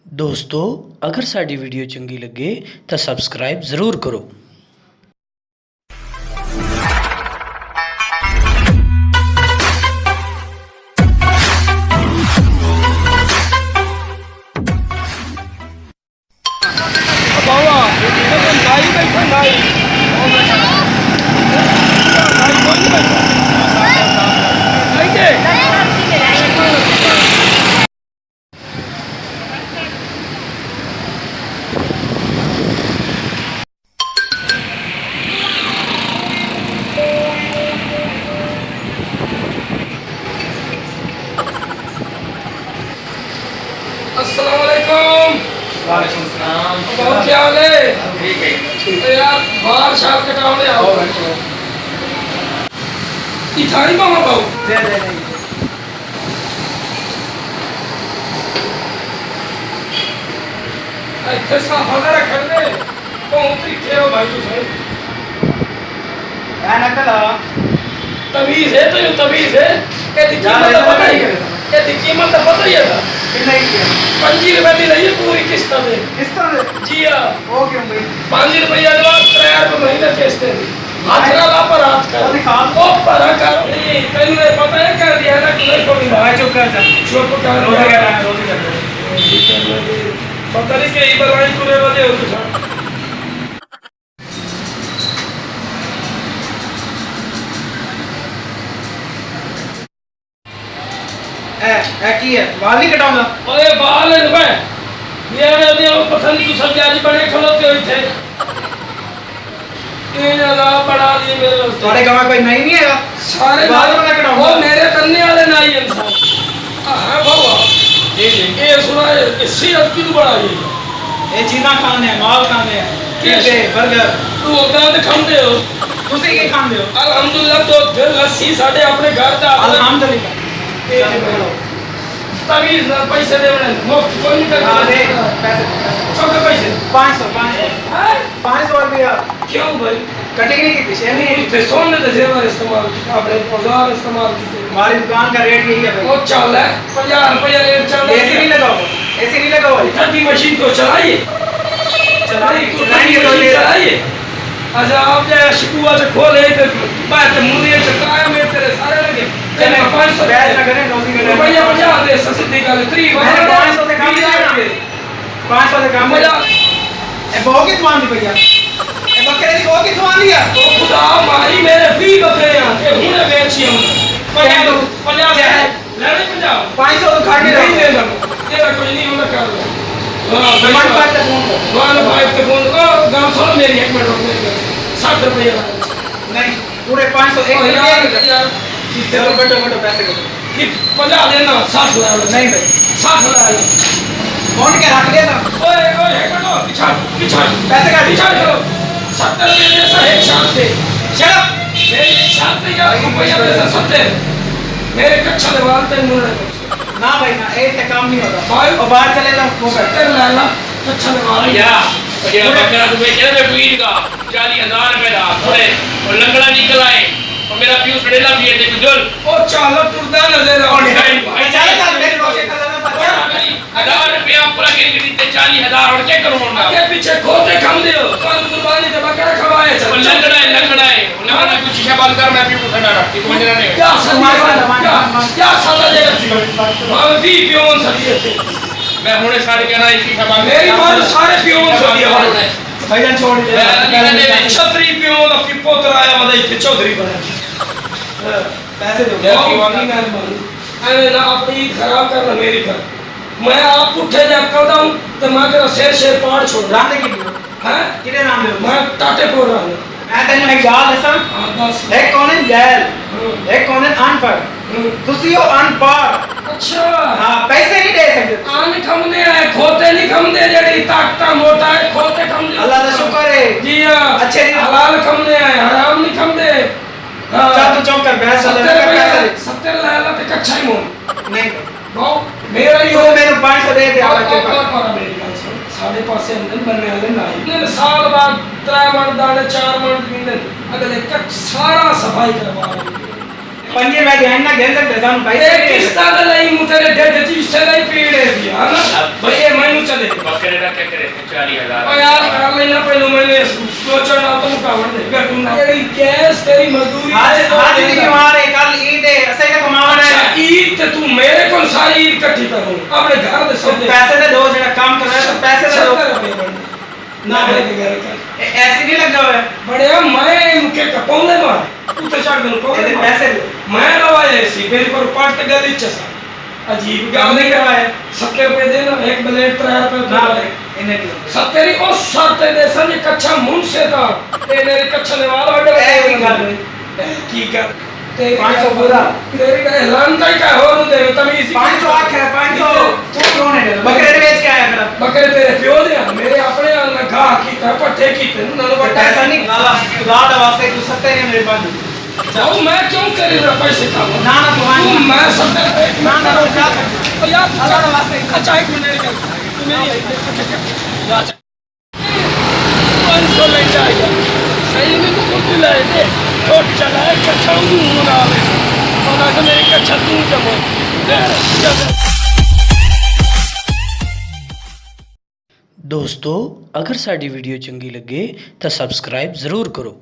ਦੋਸਤੋ ਅਗਰ ਸਾਡੀ ਵੀਡੀਓ ਚੰਗੀ ਲੱਗੇ ਤਾਂ ਸਬਸਕ੍ਰਾਈਬ ਜ਼ਰੂਰ ਕਰੋ। अस्सलाम वालेकुम। वालेकुम सलाम। बहुत क्या हाल है? ठीक है। तो यार बाहर शाल कटाओ ले आओ। इथाई मामा बाबू। दे दे दे। ਇੱਥੇ ਸਾਫਾ ਨਾ ਰੱਖਣ ਦੇ ਬਹੁਤ ਤਰੀਕੇ ਹੋ ਭਾਈ ਤੁਸੀਂ ਐ ਨਾ ਕਲਾ ਤਮੀਜ਼ ਹੈ ਤੈਨੂੰ ਤਮੀਜ਼ ਹੈ ਇਹਦੀ ਕੀਮਤ ਤਾਂ ਪਤਾ ਹੀ ਹੈ ਇਹਦੀ ਕੀਮਤ ਤਾਂ ਪਤਾ ਹੀ ਹੈ ਕਿੰਨਾ ਹੀ ਹੈ 5 ਰੁਪਏ ਦੀ ਲਈ ਪੂਰੀ ਕਿਸ਼ਤ ਤੇ ਇਸ ਤਰ੍ਹਾਂ ਜੀ ਹਾਂ ਉਹ ਕਿਉਂ ਬਈ 5 ਰੁਪਏ ਐਡਵਾਂਸ 3 ਰੁਪਏ ਮਹੀਨਾ ਕਿਸ਼ਤ ਹੈ ਹੱਥ ਨਾਲ ਆਪਰ ਰਾਤ ਕਰ ਉਹ ਦਿਖਾ। ਉਹ ਪਰਾ ਕਰ ਨਹੀਂ ਤੈਨੂੰ ਇਹ ਪਤਾ ਹੈ ਕਰ ਦਿਆ ਨਾ ਕੋਈ ਬਾਹਰ ਚੁੱਪ ਕਰ ਜਾ ਚੁੱਪ ਕਰ ਰੋਜ਼ ਕਰ ਪਤਾ ਨਹੀਂ ਕਿ ਬਲਾਈ ਤੁਰੇ ਵਾਲੇ ਹੋ ਤੁਸੀਂ ਐ ਕੀ ਹੈ ਵਾਲ ਨਹੀਂ ਕਟਾਉਂਦਾ ਓਏ ਬਾਲ ਨੇ ਮੈਂ ਯਾਰ ਉਹਦੇ ਉਹ ਪਤਾ ਨਹੀਂ ਤੁਸੀਂ ਅੱਜ ਬਣੇ ਖਲੋਤੇ ਹੋ ਇੱਥੇ ਇਹ ਜਗਾ ਬਣਾ ਲਈ ਮੇਰੇ ਵਾਸਤੇ ਤੁਹਾਡੇ ਗਾਵਾਂ ਕੋਈ ਨਹੀਂ ਨਹੀਂ ਹੈਗਾ ਸਾਰੇ ਬਾਲ ਬਣਾ ਕਟਾਉਂਦਾ ਉਹ ਮੇਰੇ ਕੰਨੇ ਵਾਲੇ ਨਾ ਹੀ ਇਨਸਾਨ ਹਾਂ ਬਾਬਾ ਜੀ ਜੀ ਇਹ ਸੁਣਾ ਇਹ ਸਿਹਤ ਕਿਉਂ ਬਣਾਈ ਇਹ ਚੀਜ਼ਾਂ ਖਾਣੇ ਆ ਮਾਲ ਖਾਣੇ ਆ ਪੀਜ਼ੇ 버ਗਰ ਤੂੰ ਉਹਦਾਂ ਤੇ ਖਾਂਦੇ ਹੋ ਤੁਸੀਂ ਕੀ ਖਾਂਦੇ ਹੋ ਅਲਹਮਦੁਲਿਲਾ ਤੋਂ ਦਿਲ ਲੱਸੀ ਸਾਡੇ ਆਪਣੇ ਘਰ ਦਾ ਅਲਹਮਦੁਲਿਲਾ ਤਵੀਜ਼ ਨਾਲ ਪੈਸੇ ਦੇਵਣੇ ਮੁਫਤ ਕੋਈ ਨਹੀਂ ਕਰਦਾ ਆ ਦੇ ਪੈਸੇ ਚੌਕੇ ਪੈਸੇ 500 ਹੈ 500 ਰੁਪਇਆ क्यों भाई कटिंग नहीं की शेयर नहीं की इतने सोने के जेवर इस्तेमाल किया आपने औजार इस्तेमाल किए हमारी दुकान का रेट यही है भाई वो चल है 50 रुपया रेट चल रहा एसी नहीं लगाओ एसी नहीं लगाओ ठंडी मशीन को चलाइए चलाएंगे तो ये चलाइए अच्छा आप जो शिकुआ से खोले तो बात मुझे चक्राया में तेरे सारे लगे चले 500 बैच ना करें रोजी करें रुपया 50 दे सस्ती का 3 मैंने 500 से काम किया 500 से काम मजा ए बहुत की दुकान दी भैया ए बकरे की बहुत की दुकान दिया तो खुदा मारी मेरे 20 बकरे हैं ये हुने बेची हम 50 लेने 50 500 तो खा के नहीं देगा तेरा कोई नहीं होना कर लो हां हमारे पास तो फोन करो वन भाई के फोन ओ गांव छोड़ मेरी 1 मिनट रुक मेरी 60 रुपया नहीं पूरे 500 एक रुपया यार चलो बैठो पैसे को कि 50 देना 60 ला नहीं भाई 60 ला फोन के रख लेना ओए ओए एक मिनट पीछा पैसे का पीछा करो 70 लेने से एक शाम से शट अप मेरी एक शाम से यार रुपया पैसा 70 मेरे कच्चा दीवार पे मुड़ ना भाई ना एक से काम नहीं होता भाई और बाहर चले जाओ वो कर 70 ला ला कच्चा दीवार या ये बकरा तो बेचे ना पीड़ का 40,000 रुपए का थोड़े और लंगड़ा निकल आए और मेरा पीयूष बड़ेला भी है देख जुल ओ चालो टुरदा नजर आ भाई चले चल मेरी रोशनी कर देना 1000 रुपया पूरा गिर गिर 40,000 और क्या करूं मैं आगे पीछे खोते खम दियो कल कुर्बानी दे बकरा खवाए और चल लंगड़ा है लंगड़ा कुछ शीशा बंद कर मैं पीयूष ठंडा रखती को मंजरा नहीं क्या समझ मैं भी पियोन सदिए थे मैं होने सारे कहना है शीशा बंद मेरी मां सारे पियोन सदिए भाईजान छोड़ दे छतरी पियोन अपनी पोतर आया मदा इथे चौधरी बना पैसे दो अरे ना अपनी खराब करना मेरी कर मैं आप उठे जा करता हूं तो मैं तेरा शेर पाड़ छोड़ राम दे की हैं कितने नाम ले मैं टाटे पोड़ रहा हूं मैं तेन एक याद है हां बस एक कौन है जैल एक कौन है अनपढ़ तुसी हो अनपढ़ अच्छा हां पैसे नहीं दे सकते आने खमने आए खोते नहीं खमदे जेड़ी ताकता मोटा है खोते खमदे अल्लाह का शुक्र है जी हां अच्छे दिन हलाल खमने आए हराम नहीं खमदे हां चल तू चौक कर बैठ 70 लाला ते कच्चा ही मोन नहीं बहु मेरा ही तो मैंने 500 दे दिया और के पास पर मेरी बात सुन साढ़े पासे अंदर बनने वाले नहीं साल बाद 3 मन दाने 4 मन जमीन अगले तक सारा सफाई करवा पंजे में ध्यान ना घेर सकते हम ए पैसे किस्ता दे लई मुतेरे डेड चीज से नहीं पीड़े दिया ना भाई ये मैनू चल 40,000 ਓ यार कर लेना पहले मैंने सोचा ना तो मुकाबल दे कर दूंगा तेरी गैस तेरी मजदूरी आज की बीमार है, कल ईद है, ऐसे का कमाना अच्छा है। ईद ते तू मेरे को सारी ईद इकट्ठी करूं अपने घर दे तो सौदे पैसे दे दो, जेड़ा काम कर रहा है तो पैसे दे दो। 70 रुपए बन ना मेरे के घर का ऐसे नहीं लगा हुआ है, बड़े मैं मुके कपौंदे मार तू तो चार दिन को ਇਹਦੇ ਪੈਸੇ दो। मैं लवाए सी मेरे को पट गली च अजीब काम गल नहीं करवाया। 70 रुपए देना एक ब्लेड 3 रुपए ना दे इन्हें नहीं होता। सत्तरी ओ साते दे संज कच्चा मुंसे दा ते मेरे कच्चा ने वाल वड्डे ਇਹ ਕੀ ਗੱਲ ਹੋਈ? की कर ते 500 पूरा। तेरी का ऐलान का क्या हो नु दे तमीज 500 आख है, 500 तू क्यों नहीं दे रहा? बकरे बेच के आया मेरा बकरे तेरे प्यो दे मेरे अपने आल में घा की था पट्टे की ते नन बट्टा पैसा नहीं गाला खुदा दा वास्ते तू 70 नहीं मेरे पास। जाओ मैं क्यों तेरे में पैसे खाऊं ना ना तू तुम्हारी मैं 70 ना ना तो जा ओ यार अल्लाह दा वास्ते अच्छा एक मिनट तू मेरी 500 ले जाएगा सही में तो कुछ ले दे छोट चला है कच्चा मुंह ना और अगर मेरे कच्चा तू जमो ਦੋਸਤੋ ਅਗਰ ਸਾਡੀ ਵੀਡੀਓ ਚੰਗੀ ਲੱਗੇ ਤਾਂ ਸਬਸਕ੍ਰਾਈਬ ਜ਼ਰੂਰ ਕਰੋ।